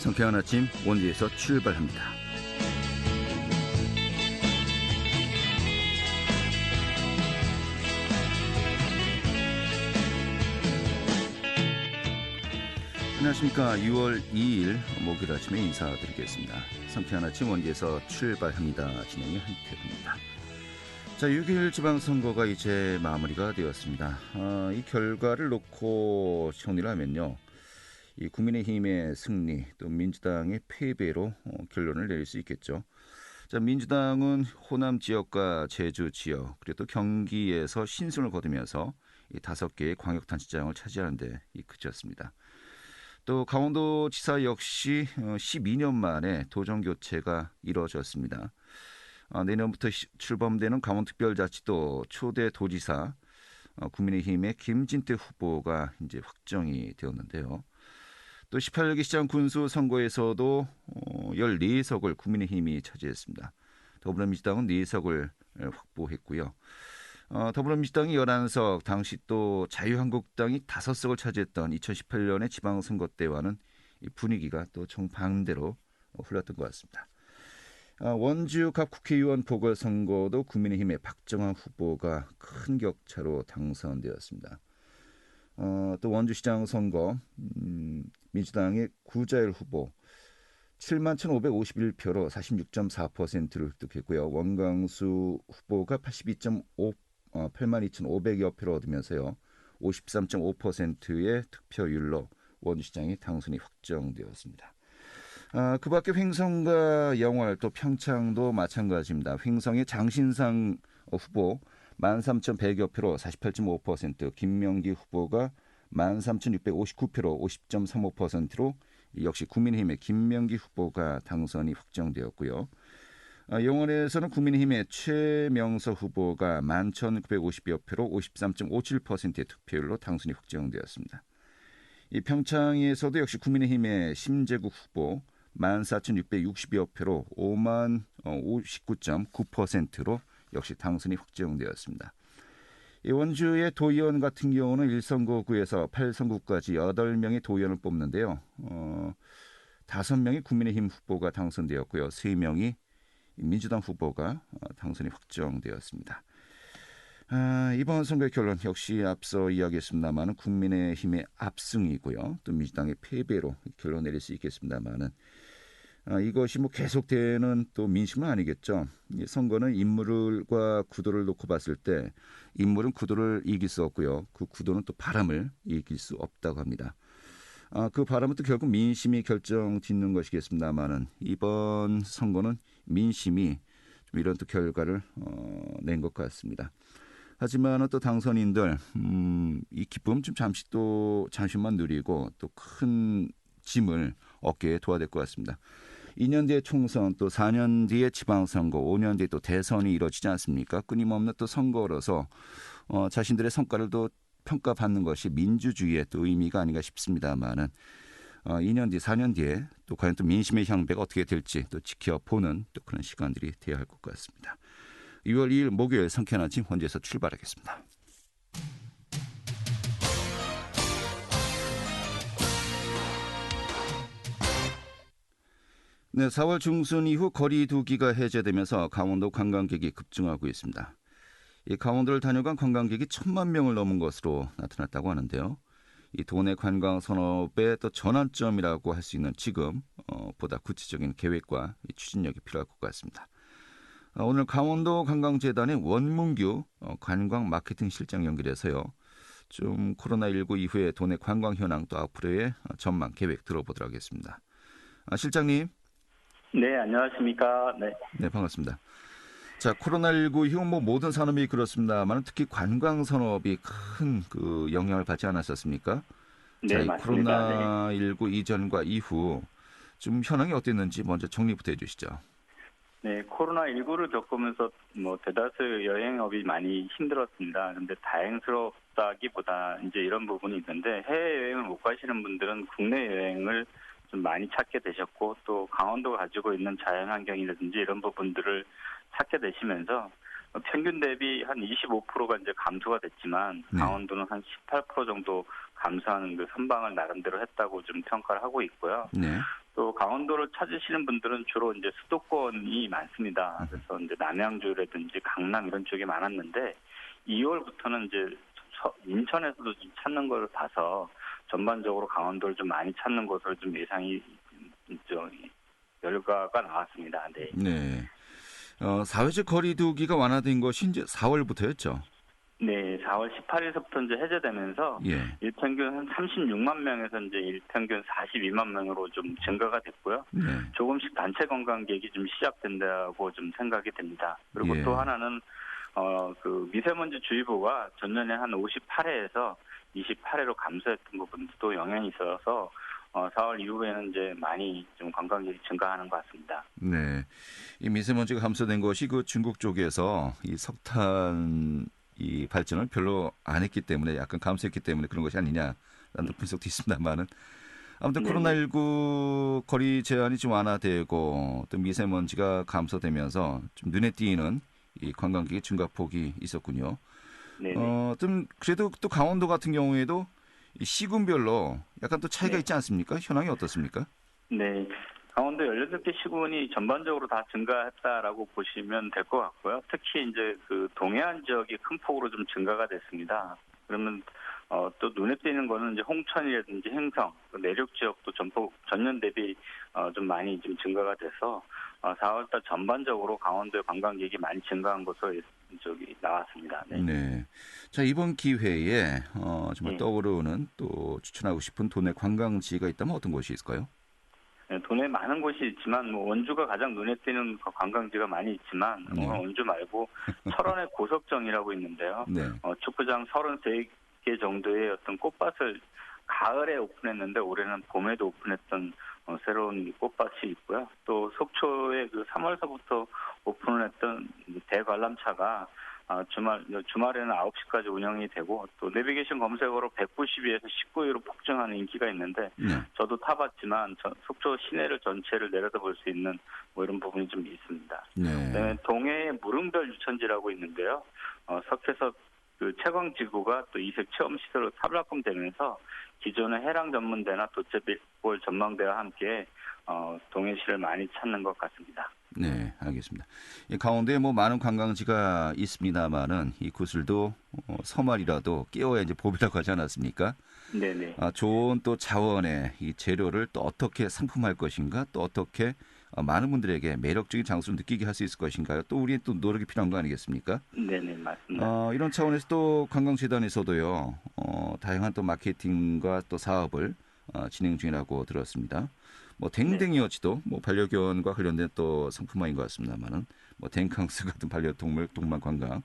상쾌한 아침 원주에서 출발합니다. 안녕하십니까. 6월 2일 목요일 아침에 인사드리겠습니다. 상쾌한 아침 원주에서 출발합니다. 진행의 한태구입니다. 자, 6일 지방선거가 이제 마무리가 되었습니다. 이 결과를 놓고 정리를 하면요. 이 국민의힘의 승리 또 민주당의 패배로 결론을 내릴 수 있겠죠. 자, 민주당은 호남 지역과 제주 지역 그리고 또 경기에서 신승을 거두면서 이 5개의 광역단체장을 차지하는 데 그쳤습니다. 또 강원도지사 역시 12년 만에 도정교체가 이루어졌습니다. 내년부터 출범되는 강원특별자치도 초대 도지사 국민의힘의 김진태 후보가 이제 확정이 되었는데요. 또 18기 시장 군수 선거에서도 14석을 국민의힘이 차지했습니다. 더불어민주당은 4석을 확보했고요. 더불어민주당이 11석, 당시 또 자유한국당이 5석을 차지했던 2018년의 지방선거 때와는 분위기가 또 정반대로 흘렀던 것 같습니다. 원주 각 국회의원 보궐선거도 국민의힘의 박정환 후보가 큰 격차로 당선되었습니다. 또 원주시장 선거 민주당의 구자일 후보 71,551표로 46.4%를 획득했고요. 원광수 후보가 82.5여 표를 얻으면서요. 53.5%의 득표율로 원주시장의 당선이 확정되었습니다. 그 밖에 횡성과 영월 또 평창도 마찬가지입니다. 횡성의 장신상 후보 13,100여 표로 48.5%, 김명기 후보가 13,659표로 50.35%로 역시 국민의힘의 김명기 후보가 당선이 확정되었고요. 영월에서는 국민의힘의 최명서 후보가 11,950여 표로 53.57%의 득표율로 당선이 확정되었습니다. 이 평창에서도 역시 국민의힘의 심재국 후보 14,660여 표로 59.9%로 역시 당선이 확정되었습니다. 이 원주의 도의원 같은 경우는 1선거구에서 8선구까지 8명의 도의원을 뽑는데요. 5명이 국민의힘 후보가 당선되었고요. 3명이 민주당 후보가 당선이 확정되었습니다. 이번 선거의 결론 역시 앞서 이야기했습니다만 국민의힘의 압승이고요. 또 민주당의 패배로 결론 내릴 수 있겠습니다만 이것이 계속되는 또 민심은 아니겠죠. 선거는 인물과 구도를 놓고 봤을 때 인물은 구도를 이길 수 없고요. 그 구도는 또 바람을 이길 수 없다고 합니다. 그 바람은 또 결국 민심이 결정 짓는 것이겠습니다만은 이번 선거는 민심이 좀 이런 또 결과를 낸 것 같습니다. 하지만 또 당선인들 이 기쁨 좀 잠시만 누리고 또 큰 짐을 어깨에 둬야 될 것 같습니다. 2년 뒤에 총선 또 4년 뒤에 지방선거 5년 뒤에 또 대선이 이루어지지 않습니까? 끊임없는 또 선거로서 자신들의 성과를 또 평가받는 것이 민주주의의 또 의미가 아닌가 싶습니다만은 2년 뒤 4년 뒤에 또 과연 또 민심의 향배가 어떻게 될지 또 지켜보는 또 그런 시간들이 돼야 할 것 같습니다. 6월 2일 목요일 상쾌한 아침 원주에서 출발하겠습니다. 네, 4월 중순 이후 거리 두기가 해제되면서 강원도 관광객이 급증하고 있습니다. 이 강원도를 다녀간 관광객이 1,000만 명을 넘은 것으로 나타났다고 하는데요. 이 도내 관광 산업의 또 전환점이라고 할 수 있는 지금 보다 구체적인 계획과 추진력이 필요할 것 같습니다. 오늘 강원도 관광재단의 원문규 관광 마케팅 실장 연결해서요. 좀 코로나19 이후에 도내 관광 현황 또 앞으로의 전망 계획 들어보도록 하겠습니다. 실장님. 네, 안녕하십니까. 네, 반갑습니다. 자, 코로나19 이후 모든 산업이 그렇습니다만 특히 관광 산업이 큰 그 영향을 받지 않았었습니까? 네, 자, 맞습니다. 코로나19 이전과 이후 좀 현황이 어땠는지 먼저 정리부터 해주시죠. 네, 코로나19를 겪으면서 대다수 여행업이 많이 힘들었습니다. 그런데 다행스럽다기보다 이제 이런 부분이 있는데 해외여행을 못 가시는 분들은 국내 여행을 좀 많이 찾게 되셨고 또 강원도가 가지고 있는 자연환경이라든지 이런 부분들을 찾게 되시면서 평균 대비 한 25%가 이제 감소가 됐지만 강원도는 한 18% 정도 감소하는 그 선방을 나름대로 했다고 좀 평가를 하고 있고요. 네. 또 강원도를 찾으시는 분들은 주로 이제 수도권이 많습니다. 그래서 이제 남양주라든지 강남 이런 쪽이 많았는데 2월부터는 이제 인천에서도 좀 찾는 걸 봐서 전반적으로 강원도를 좀 많이 찾는 것으로 좀 예상이 좀 결과가 나왔습니다. 네. 네. 사회적 거리두기가 완화된 것이 이제 4월부터였죠. 네, 4월 18일서부터 이제 해제되면서 예. 일평균 한 36만 명에서 이제 일평균 42만 명으로 좀 증가가 됐고요. 네. 조금씩 단체 관광객이 좀 시작된다고 좀 생각이 됩니다. 그리고 예. 또 하나는 그 미세먼지 주의보가 전년에 한 58회에서 28회로 감소했던 부분도 영향이 있어서 4월 이후에는 이제 많이 좀 관광객이 증가하는 것 같습니다. 네. 이 미세먼지가 감소된 것이 그 중국 쪽에서 이 석탄 이 발전을 별로 안 했기 때문에 약간 감소했기 때문에 그런 것이 아니냐라는 분석도 있습니다만은 아무튼 네네. 코로나19 거리 제한이 좀 완화되고 또 미세먼지가 감소되면서 좀 눈에 띄는 이 관광객의 증가폭이 있었군요. 네네. 좀 그래도 또 강원도 같은 경우에도 이 시군별로 약간 또 차이가 네. 있지 않습니까? 현황이 어떻습니까? 네. 강원도 18개 시군이 전반적으로 다 증가했다라고 보시면 될 것 같고요. 특히 이제 그 동해안 지역이 큰 폭으로 좀 증가가 됐습니다. 그러면 또 눈에 띄는 거는 이제 홍천이라든지 행성, 내륙 지역도 전년 대비 좀 많이 좀 증가가 돼서 4월달 전반적으로 강원도의 관광객이 많이 증가한 것으로 저기 나왔습니다. 네. 네. 자, 이번 기회에 정말 예. 떠오르는 또 추천하고 싶은 도내 관광지가 있다면 어떤 곳이 있을까요? 네, 도내에 많은 곳이 있지만 원주가 가장 눈에 띄는 관광지가 많이 있지만 네. 원주 말고 철원의 고석정이라고 있는데요. 네. 축구장 33개 정도의 어떤 꽃밭을 가을에 오픈했는데 올해는 봄에도 오픈했던 새로운 꽃밭이 있고요. 또 속초에 그 3월서부터 오픈을 했던 대관람차가 주말에는 9시까지 운영이 되고 또 내비게이션 검색어로 192에서 19위로 폭증하는 인기가 있는데 네. 저도 타봤지만 속초 시내를 전체를 내려다볼 수 있는 뭐 이런 부분이 좀 있습니다. 네. 그다음에 동해의 무릉별 유천지라고 있는데요. 석회석 그 채광지구가 또 이색 체험 시설로 타락금되면서 기존의 해랑 전문대나 도채비골 전망대와 함께 동해시를 많이 찾는 것 같습니다. 네, 알겠습니다. 이 강원도에 뭐 많은 관광지가 있습니다만은 이 구슬도 서말이라도 깨워야 이제 봄이라고 하지 않았습니까? 네네. 좋은 또 자원의 이 재료를 또 어떻게 상품할 것인가, 또 어떻게 많은 분들에게 매력적인 장소를 느끼게 할 수 있을 것인가요? 또 우리의 또 노력이 필요한 거 아니겠습니까? 네네, 맞습니다. 이런 차원에서 또 관광재단에서도요, 다양한 또 마케팅과 또 사업을 진행 중이라고 들었습니다. 뭐 댕댕이어치도 뭐 반려견과 관련된 또 상품화인 것 같습니다만은 뭐 댕캉스 같은 반려동물 동반 관광,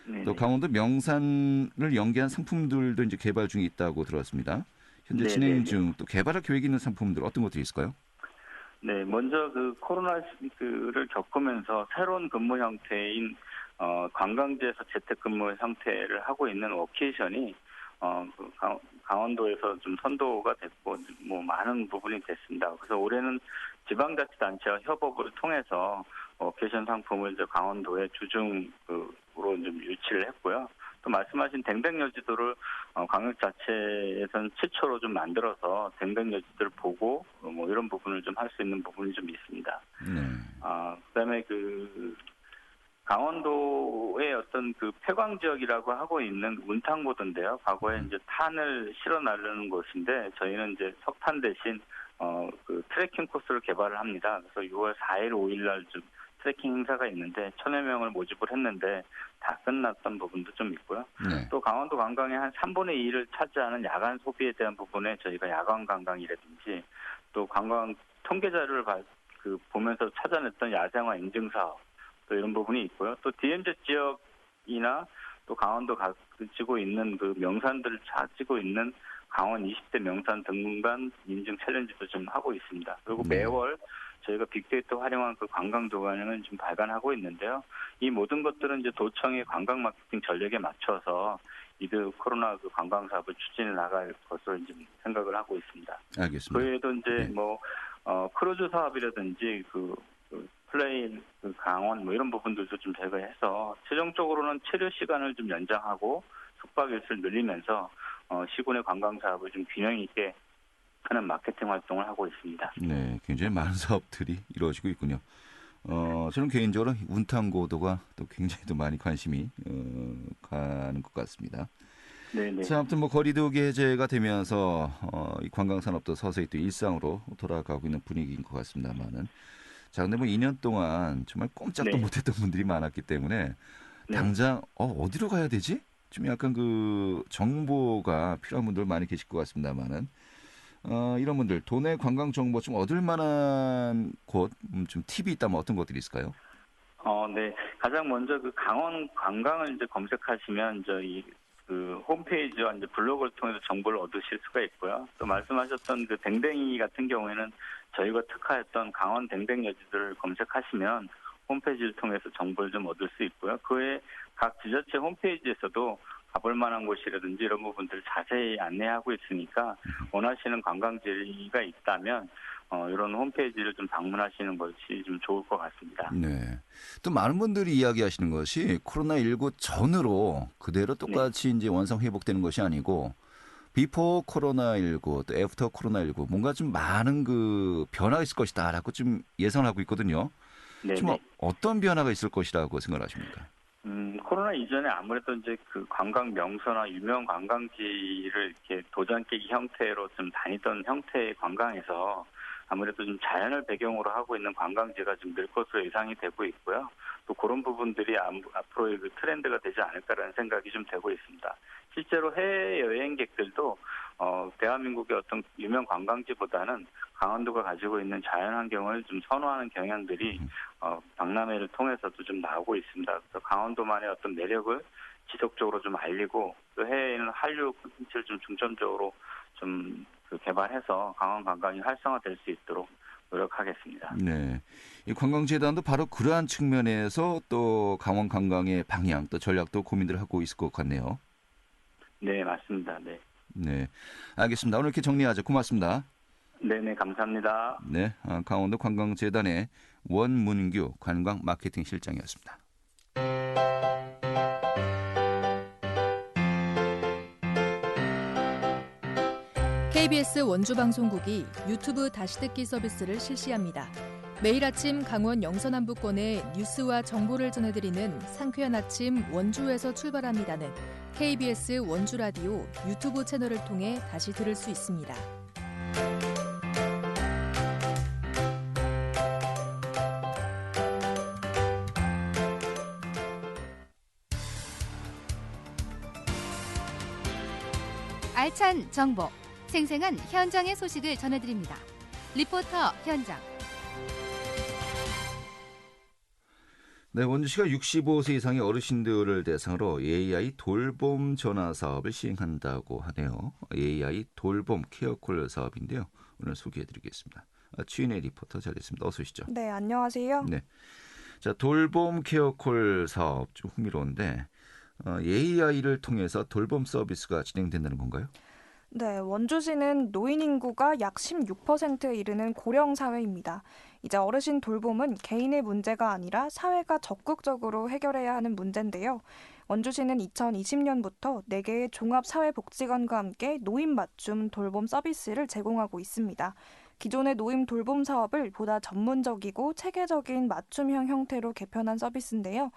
또 네네. 강원도 명산을 연계한 상품들도 이제 개발 중에 있다고 들었습니다. 현재 진행 네네네. 중 또 개발할 계획 있는 상품들 어떤 것들이 있을까요? 네, 먼저 그 코로나19를 겪으면서 새로운 근무 형태인 관광지에서 재택근무 형태를 하고 있는 워케이션이 그 강원도에서 좀 선도가 됐고 뭐 많은 부분이 됐습니다. 그래서 올해는 지방자치단체와 협업을 통해서 워케이션 상품을 이제 강원도에 주중으로 좀 유치를 했고요. 또 말씀하신 댕댕여지도를 광역자체에서는 최초로 좀 만들어서 댕댕여지도를 보고 뭐 이런 부분을 좀 할 수 있는 부분이 좀 있습니다. 네. 그다음에 강원도의 어떤 그 폐광 지역이라고 하고 있는 운탕보도인데요. 과거에 이제 탄을 실어 나르는 곳인데 저희는 이제 석탄 대신 그 트레킹 코스를 개발을 합니다. 그래서 6월 4일, 5일 날 좀 트레킹 행사가 있는데 1,000여 명을 모집을 했는데 다 끝났던 부분도 좀 있고요. 네. 또 강원도 관광의 한 3분의 2를 차지하는 야간 소비에 대한 부분에 저희가 야간 관광이라든지 또 관광 통계 자료를 보면서 찾아냈던 야생화 인증 사업 또 이런 부분이 있고요. 또 DMZ 지역이나 또 강원도 가지고 있는 그 명산들을 찾고 있는 강원 20대 명산 등반 인증 챌린지도 좀 하고 있습니다. 그리고 네. 매월 저희가 빅데이터 활용한 그 관광 도관을 좀 발간하고 있는데요. 이 모든 것들은 이제 도청의 관광 마케팅 전략에 맞춰서 이들 코로나 그 관광 사업을 추진해 나갈 것으로 이제 생각을 하고 있습니다. 알겠습니다. 그 외에도 이제 네. 뭐 크루즈 사업이라든지 플레인, 강원 뭐 이런 부분들도 좀 제거해서 최종적으로는 체류 시간을 좀 연장하고 숙박 일수를 늘리면서 시군의 관광 사업을 좀 균형 있게 하는 마케팅 활동을 하고 있습니다. 네, 굉장히 많은 사업들이 이루어지고 있군요. 저는 개인적으로 운탕고도가 또 굉장히 또 많이 관심이 가는 것 같습니다. 네네. 자, 아무튼 뭐 거리두기 해제가 되면서 이 관광 산업도 서서히 또 일상으로 돌아가고 있는 분위기인 것 같습니다만은, 자, 근데 뭐 2년 동안 정말 꼼짝도 네. 못했던 분들이 많았기 때문에 네. 당장 어디로 가야 되지? 좀 약간 그 정보가 필요한 분들 많이 계실 것 같습니다만은, 이런 분들 도내 관광 정보 좀 얻을 만한 곳, 좀 팁이 있다면 어떤 것들이 있을까요? 네. 가장 먼저 그 강원 관광을 이제 검색하시면 저희 그 홈페이지와 이제 블로그를 통해서 정보를 얻으실 수가 있고요. 또 말씀하셨던 그 댕댕이 같은 경우에는 저희가 특화했던 강원 댕댕 여지들을 검색하시면 홈페이지를 통해서 정보를 좀 얻을 수 있고요. 그 외에 각 지자체 홈페이지에서도 가볼 만한 곳이라든지 이런 부분들을 자세히 안내하고 있으니까 원하시는 관광지가 있다면 이런 홈페이지를 좀 방문하시는 것이 좀 좋을 것 같습니다. 네. 또 많은 분들이 이야기하시는 것이 코로나19 전으로 그대로 네. 똑같이 이제 원상 회복되는 것이 아니고 비포 코로나19 또 애프터 코로나19 뭔가 좀 많은 그 변화가 있을 것이다라고 좀 예상하고 있거든요. 좀 네네. 어떤 변화가 있을 것이라고 생각하십니까? 코로나 이전에 아무래도 이제 그 관광 명소나 유명 관광지를 이렇게 도장 깨기 형태로 좀 다니던 형태의 관광에서 아무래도 좀 자연을 배경으로 하고 있는 관광지가 좀 늘 것으로 예상이 되고 있고요. 또 그런 부분들이 앞으로의 그 트렌드가 되지 않을까라는 생각이 좀 되고 있습니다. 실제로 해외 여행객들도 대한민국의 어떤 유명 관광지보다는 강원도가 가지고 있는 자연 환경을 좀 선호하는 경향들이 박람회를 통해서도 좀 나오고 있습니다. 그래서 강원도만의 어떤 매력을 지속적으로 좀 알리고 또 해외에는 한류 콘텐츠를 좀 중점적으로 좀 그 개발해서 강원 관광이 활성화될 수 있도록 노력하겠습니다. 네. 이 관광재단도 바로 그러한 측면에서 또 강원 관광의 방향 또 전략도 고민들 하고 있을 것 같네요. 네, 맞습니다. 네. 네. 알겠습니다. 오늘 이렇게 정리하죠. 고맙습니다. 네네, 감사합니다. 네. 강원도 관광재단의 원문규 관광 마케팅 실장이었습니다. KBS 원주방송국이 유튜브 다시 듣기 서비스를 실시합니다. 매일 아침 강원 영서남부권의 뉴스와 정보를 전해드리는 상쾌한 아침 원주에서 출발합니다는 KBS 원주라디오 유튜브 채널을 통해 다시 들을 수 있습니다. 알찬 정보, 생생한 현장의 소식을 전해드립니다. 리포터 현장. 네, 원주시가 65세 이상의 어르신들을 대상으로 AI 돌봄 전화 사업을 시행한다고 하네요. AI 돌봄 케어콜 사업인데요. 오늘 소개해드리겠습니다. 추인의 리포터 자리했습니다. 어서 오시죠. 네, 안녕하세요. 네, 자 돌봄 케어콜 사업 좀 흥미로운데 AI를 통해서 돌봄 서비스가 진행된다는 건가요? 네, 원주시는 노인 인구가 약 16%에 이르는 고령 사회입니다. 이제 어르신 돌봄은 개인의 문제가 아니라 사회가 적극적으로 해결해야 하는 문제인데요. 원주시는 2020년부터 4개의 종합사회복지관과 함께 노인 맞춤 돌봄 서비스를 제공하고 있습니다. 기존의 노인 돌봄 사업을 보다 전문적이고 체계적인 맞춤형 형태로 개편한 서비스인데요.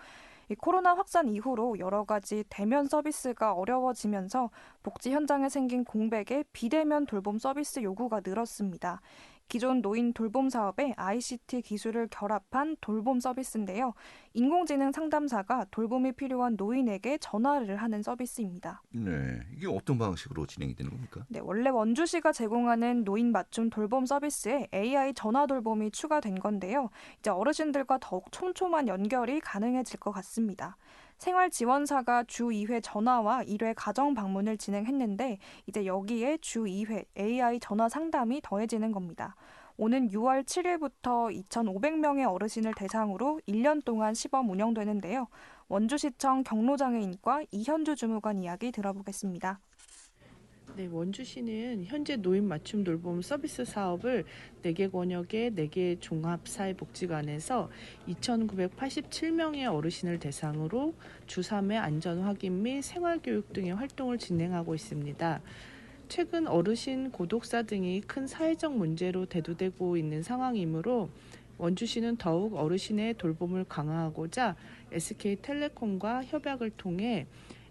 이 코로나 확산 이후로 여러 가지 대면 서비스가 어려워지면서 복지 현장에 생긴 공백에 비대면 돌봄 서비스 요구가 늘었습니다. 기존 노인 돌봄 사업에 ICT 기술을 결합한 돌봄 서비스인데요. 인공지능 상담사가 돌봄이 필요한 노인에게 전화를 하는 서비스입니다. 네, 이게 어떤 방식으로 진행이 되는 겁니까? 네, 원래 원주시가 제공하는 노인 맞춤 돌봄 서비스에 AI 전화 돌봄이 추가된 건데요. 이제 어르신들과 더욱 촘촘한 연결이 가능해질 것 같습니다. 생활지원사가 주 2회 전화와 1회 가정 방문을 진행했는데 이제 여기에 주 2회 AI 전화 상담이 더해지는 겁니다. 오는 6월 7일부터 2,500명의 어르신을 대상으로 1년 동안 시범 운영되는데요. 원주시청 경로장애인과 이현주 주무관 이야기 들어보겠습니다. 네, 원주시는 현재 노인 맞춤 돌봄 서비스 사업을 4개 권역의 4개 종합사회복지관에서 2,987명의 어르신을 대상으로 주 3회 안전 확인 및 생활교육 등의 활동을 진행하고 있습니다. 최근 어르신 고독사 등이 큰 사회적 문제로 대두되고 있는 상황이므로 원주시는 더욱 어르신의 돌봄을 강화하고자 SK텔레콤과 협약을 통해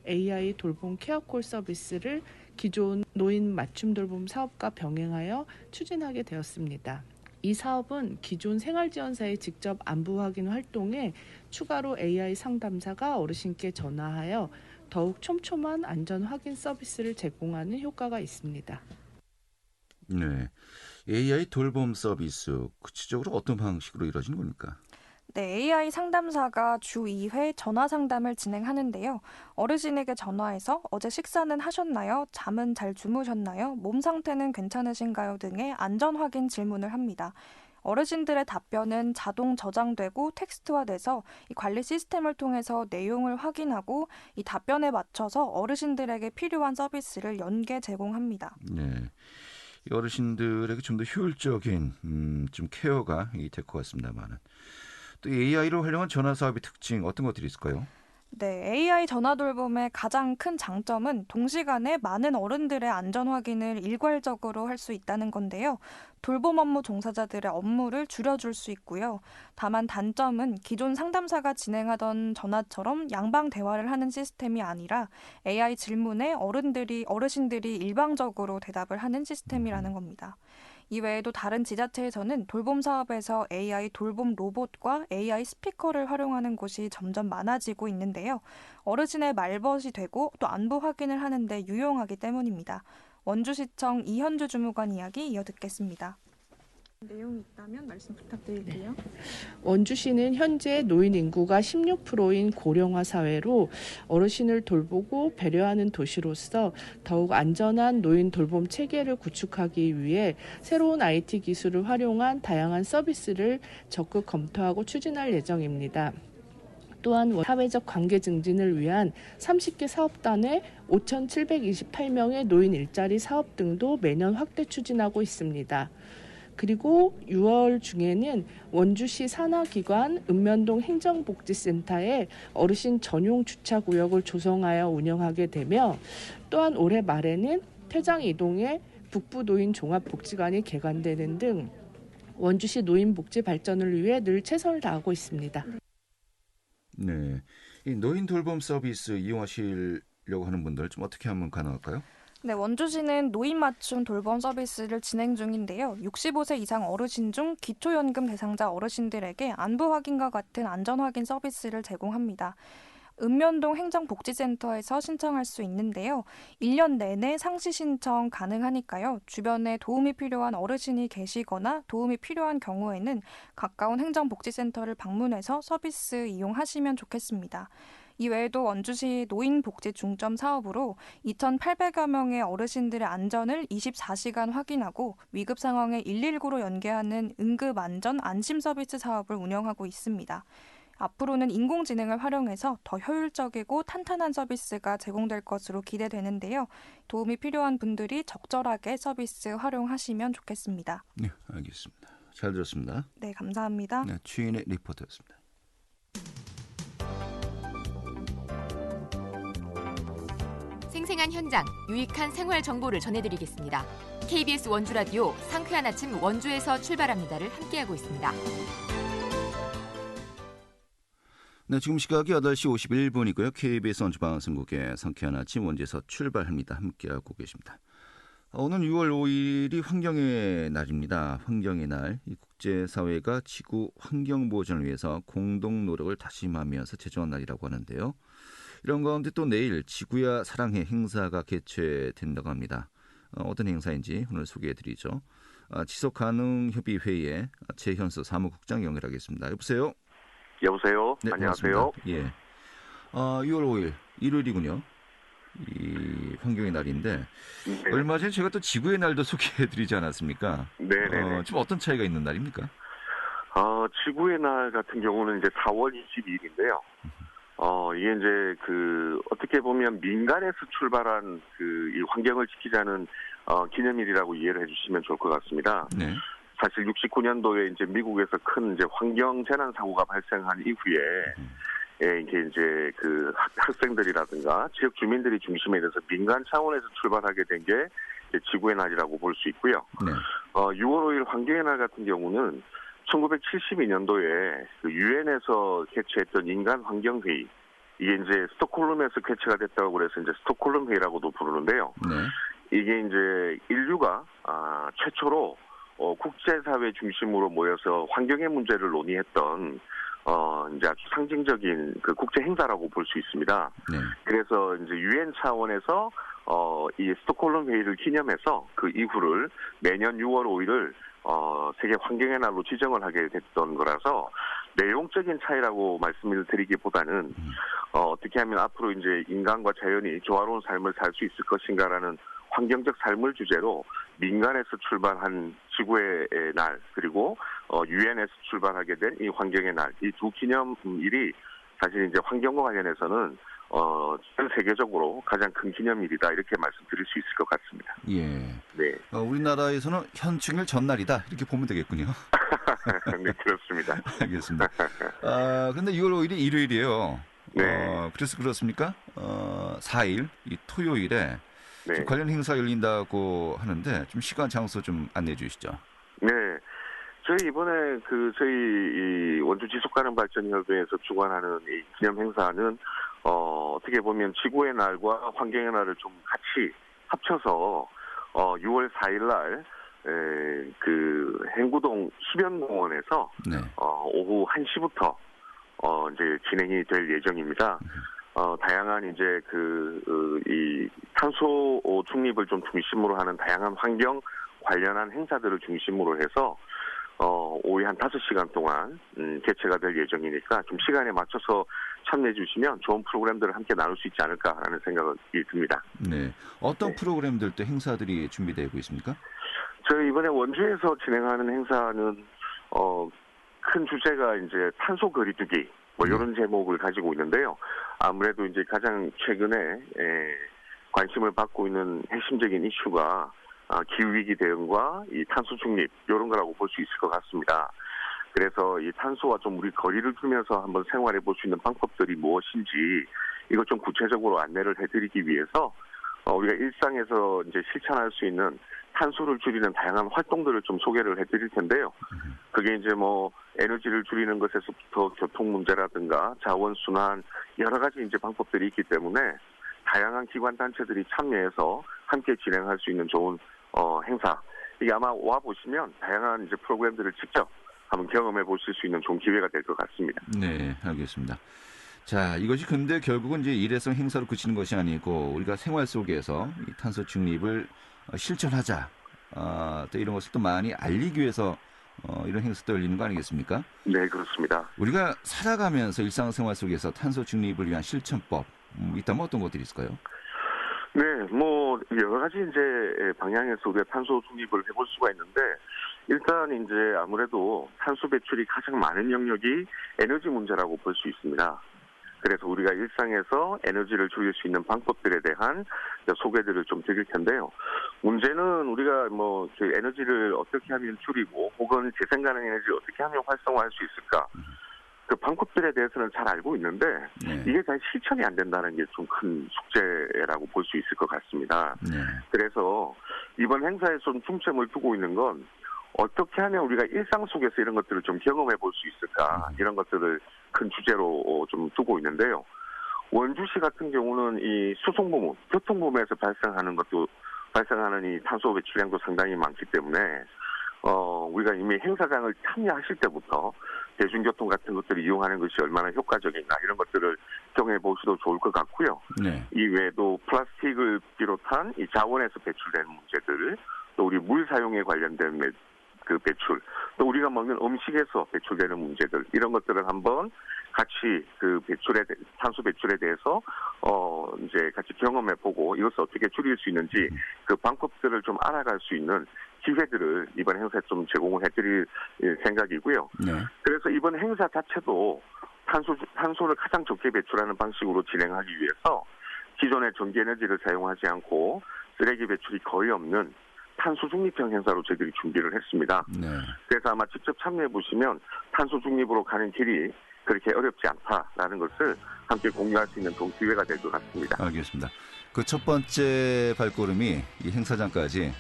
AI 돌봄 케어콜 서비스를 기존 노인 맞춤 돌봄 사업과 병행하여 추진하게 되었습니다. 이 사업은 기존 생활지원사의 직접 안부 확인 활동에 추가로 AI 상담사가 어르신께 전화하여 더욱 촘촘한 안전 확인 서비스를 제공하는 효과가 있습니다. 네, AI 돌봄 서비스 구체적으로 어떤 방식으로 이루어지는 겁니까? 네, AI 상담사가 주 2회 전화 상담을 진행하는데요. 어르신에게 전화해서 어제 식사는 하셨나요? 잠은 잘 주무셨나요? 몸 상태는 괜찮으신가요? 등의 안전 확인 질문을 합니다. 어르신들의 답변은 자동 저장되고 텍스트화돼서 이 관리 시스템을 통해서 내용을 확인하고 이 답변에 맞춰서 어르신들에게 필요한 서비스를 연계 제공합니다. 네, 이 어르신들에게 좀 더 효율적인 좀 케어가 될 것 같습니다만은 또 AI로 활용한 전화 사업의 특징 어떤 것들이 있을까요? 네, AI 전화 돌봄의 가장 큰 장점은 동시간에 많은 어른들의 안전 확인을 일괄적으로 할 수 있다는 건데요. 돌봄 업무 종사자들의 업무를 줄여줄 수 있고요. 다만 단점은 기존 상담사가 진행하던 전화처럼 양방 대화를 하는 시스템이 아니라 AI 질문에 어르신들이 일방적으로 대답을 하는 시스템이라는 겁니다. 이외에도 다른 지자체에서는 돌봄 사업에서 AI 돌봄 로봇과 AI 스피커를 활용하는 곳이 점점 많아지고 있는데요. 어르신의 말벗이 되고 또 안부 확인을 하는데 유용하기 때문입니다. 원주시청 이현주 주무관 이야기 이어 듣겠습니다. 내용이 있다면 말씀 부탁드릴게요. 원주시는 현재 노인 인구가 16%인 고령화 사회로 어르신을 돌보고 배려하는 도시로서 더욱 안전한 노인 돌봄 체계를 구축하기 위해 새로운 IT 기술을 활용한 다양한 서비스를 적극 검토하고 추진할 예정입니다. 또한 사회적 관계 증진을 위한 30개 사업단의 5,728명의 노인 일자리 사업 등도 매년 확대 추진하고 있습니다. 그리고 6월 중에는 원주시 산하기관 읍면동 행정복지센터에 어르신 전용 주차구역을 조성하여 운영하게 되며 또한 올해 말에는 퇴장 이동에 북부노인 종합복지관이 개관되는 등 원주시 노인복지 발전을 위해 늘 최선을 다하고 있습니다. 네, 이 노인 돌봄 서비스 이용하시려고 하는 분들 좀 어떻게 하면 가능할까요? 네, 원주시는 노인 맞춤 돌봄 서비스를 진행 중인데요. 65세 이상 어르신 중 기초연금 대상자 어르신들에게 안부 확인과 같은 안전 확인 서비스를 제공합니다. 읍면동 행정복지센터에서 신청할 수 있는데요. 1년 내내 상시 신청 가능하니까요. 주변에 도움이 필요한 어르신이 계시거나 도움이 필요한 경우에는 가까운 행정복지센터를 방문해서 서비스 이용하시면 좋겠습니다. 이외에도 원주시 노인복지 중점 사업으로 2,800여 명의 어르신들의 안전을 24시간 확인하고 위급 상황에 119로 연계하는 응급안전 안심 서비스 사업을 운영하고 있습니다. 앞으로는 인공지능을 활용해서 더 효율적이고 탄탄한 서비스가 제공될 것으로 기대되는데요. 도움이 필요한 분들이 적절하게 서비스 활용하시면 좋겠습니다. 네, 알겠습니다. 잘 들었습니다. 네, 감사합니다. 네, 추인의 리포터였습니다. 생생한 현장, 유익한 생활 정보를 전해드리겠습니다. KBS 원주라디오 상쾌한 아침 원주에서 출발합니다를 함께하고 있습니다. 네, 지금 시각이 8시 51분이고요. KBS 원주방송국의 상쾌한 아침 원주에서 출발합니다. 함께하고 계십니다. 오늘 6월 5일이 환경의 날입니다. 환경의 날, 이 국제사회가 지구 환경 보존을 위해서 공동 노력을 다짐하면서 제정한 날이라고 하는데요. 이런 가운데 또 내일 지구야 사랑해 행사가 개최된다고 합니다. 어떤 행사인지 오늘 소개해드리죠. 지속가능협의회의 최현수 사무국장 연결하겠습니다. 여보세요? 여보세요? 네, 안녕하세요. 반갑습니다. 예. 6월 5일 일요일이군요. 이 환경의 날인데 네. 얼마 전에 제가 또 지구의 날도 소개해드리지 않았습니까? 네네. 좀 어떤 차이가 있는 날입니까? 지구의 날 같은 경우는 이제 4월 22일인데요. 이게 이제 어떻게 보면 민간에서 출발한 이 환경을 지키자는 기념일이라고 이해를 해주시면 좋을 것 같습니다. 네. 사실 69년도에 이제 미국에서 큰 이제 환경 재난 사고가 발생한 이후에 이게 이제 학생들이라든가 지역 주민들이 중심에 돼서 민간 차원에서 출발하게 된 게 지구의 날이라고 볼 수 있고요. 네. 6월 5일 환경의 날 같은 경우는 1972년도에 그 유엔에서 개최했던 인간 환경 회의, 이게 이제 스톡홀름에서 개최가 됐다고 그래서 이제 스톡홀름 회의라고도 부르는데요. 네. 이게 이제 인류가 최초로 국제사회 중심으로 모여서 환경의 문제를 논의했던 이제 아주 상징적인 그 국제 행사라고 볼 수 있습니다. 네. 그래서 이제 유엔 차원에서 이 스톡홀름 회의를 기념해서 그 이후를 매년 6월 5일을 세계 환경의 날로 지정을 하게 됐던 거라서 내용적인 차이라고 말씀을 드리기보다는 어떻게 하면 앞으로 이제 인간과 자연이 조화로운 삶을 살 수 있을 것인가라는 환경적 삶을 주제로 민간에서 출발한 지구의 날, 그리고 유엔에서 출발하게 된 이 환경의 날, 이 두 기념일이 사실 이제 환경과 관련해서는 전 세계적으로 가장 큰 기념일이다, 이렇게 말씀드릴 수 있을 것 같습니다. 예. 네. 우리나라에서는 현충일 전날이다, 이렇게 보면 되겠군요. 네, 그렇습니다. 알겠습니다. 근데 6월 5일이 일요일이에요. 네. 그래서 그렇습니까? 4일, 이 토요일에 네. 관련 행사 열린다고 하는데 좀 시간, 장소 좀 안내해 주시죠. 네. 저희 이번에 저희 이 원주 지속가능 발전 협의회에서 주관하는 이 기념 행사는 어떻게 보면 지구의 날과 환경의 날을 좀 같이 합쳐서 6월 4일 날 그 행구동 희변공원에서 네. 오후 1시부터 이제 진행이 될 예정입니다. 다양한 이제 이 탄소 중립을 좀 중심으로 하는 다양한 환경 관련한 행사들을 중심으로 해서 오후 한 5시간 동안 개최가 될 예정이니까 좀 시간에 맞춰서 참여해 주시면 좋은 프로그램들을 함께 나눌 수 있지 않을까라는 생각이 듭니다. 네. 어떤 네. 프로그램들 또 행사들이 준비되고 있습니까? 저희 이번에 원주에서 진행하는 행사는 큰 주제가 이제 탄소 거리두기 이런 제목을 가지고 있는데요. 아무래도 이제 가장 최근에 관심을 받고 있는 핵심적인 이슈가 기후위기 대응과 이 탄소 중립, 이런 거라고 볼 수 있을 것 같습니다. 그래서 이 탄소와 좀 우리 거리를 두면서 한번 생활해 볼 수 있는 방법들이 무엇인지, 이걸 좀 구체적으로 안내를 해드리기 위해서 우리가 일상에서 이제 실천할 수 있는 탄소를 줄이는 다양한 활동들을 좀 소개를 해드릴 텐데요. 그게 이제 에너지를 줄이는 것에서부터 교통 문제라든가 자원 순환, 여러 가지 이제 방법들이 있기 때문에 다양한 기관 단체들이 참여해서 함께 진행할 수 있는 좋은 행사. 이게 아마 와 보시면 다양한 이제 프로그램들을 직접 한번 경험해 보실 수 있는 좋은 기회가 될 것 같습니다. 네, 알겠습니다. 자, 이것이 근데 결국은 이제 일회성 행사로 그치는 것이 아니고 우리가 생활 속에서 이 탄소 중립을 실천하자. 또 이런 것을 또 많이 알리기 위해서 이런 행사도 열리는 거 아니겠습니까? 네, 그렇습니다. 우리가 살아가면서 일상생활 속에서 탄소 중립을 위한 실천법 있다면 어떤 것들이 있을까요? 네, 여러 가지 이제 방향에서 우리가 탄소 중립을 해볼 수가 있는데, 일단 이제 아무래도 탄소 배출이 가장 많은 영역이 에너지 문제라고 볼 수 있습니다. 그래서 우리가 일상에서 에너지를 줄일 수 있는 방법들에 대한 소개들을 좀 드릴 텐데요. 문제는 우리가 그 에너지를 어떻게 하면 줄이고, 혹은 재생 가능 에너지를 어떻게 하면 활성화할 수 있을까? 그 방법들에 대해서는 잘 알고 있는데 네. 이게 잘 실천이 안 된다는 게 좀 큰 숙제라고 볼 수 있을 것 같습니다. 네. 그래서 이번 행사에 좀 중점을 두고 있는 건 어떻게 하면 우리가 일상 속에서 이런 것들을 좀 경험해 볼 수 있을까, 이런 것들을 큰 주제로 좀 두고 있는데요. 원주시 같은 경우는 이 수송부문, 교통부문에서 발생하는 이 탄소 배출량도 상당히 많기 때문에 우리가 이미 행사장을 참여하실 때부터 대중교통 같은 것들을 이용하는 것이 얼마나 효과적인가, 이런 것들을 경험해 보셔도 좋을 것 같고요. 네. 이외에도 플라스틱을 비롯한 이 자원에서 배출되는 문제들, 또 우리 물 사용에 관련된 그 배출, 또 우리가 먹는 음식에서 배출되는 문제들, 이런 것들을 한번 같이 그 탄소 배출에 대해서 이제 같이 경험해 보고 이것을 어떻게 줄일 수 있는지 그 방법들을 좀 알아갈 수 있는 기회들을 이번 행사에 좀 제공을 해드릴 생각이고요. 네. 그래서 이번 행사 자체도 탄소를 가장 적게 배출하는 방식으로 진행하기 위해서 기존의 전기 에너지를 사용하지 않고 쓰레기 배출이 거의 없는 탄소 중립형 행사로 저희들이 준비를 했습니다. 네. 그래서 아마 직접 참여해 보시면 탄소 중립으로 가는 길이 그렇게 어렵지 않다라는 것을 함께 공유할 수 있는 좋은 기회가 될 것 같습니다. 알겠습니다. 그 첫 번째 발걸음이 이 행사장까지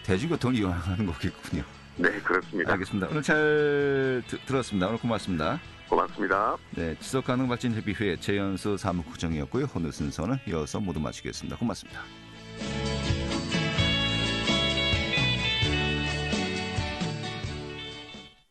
대중교통을 이용하는 거겠군요. 네, 그렇습니다. 알겠습니다. 오늘 잘 들었습니다. 오늘 고맙습니다. 고맙습니다. 네, 지속가능발전협의회 최연수 사무국장이었고요. 오늘 순서는 이어서 모두 마치겠습니다. 고맙습니다.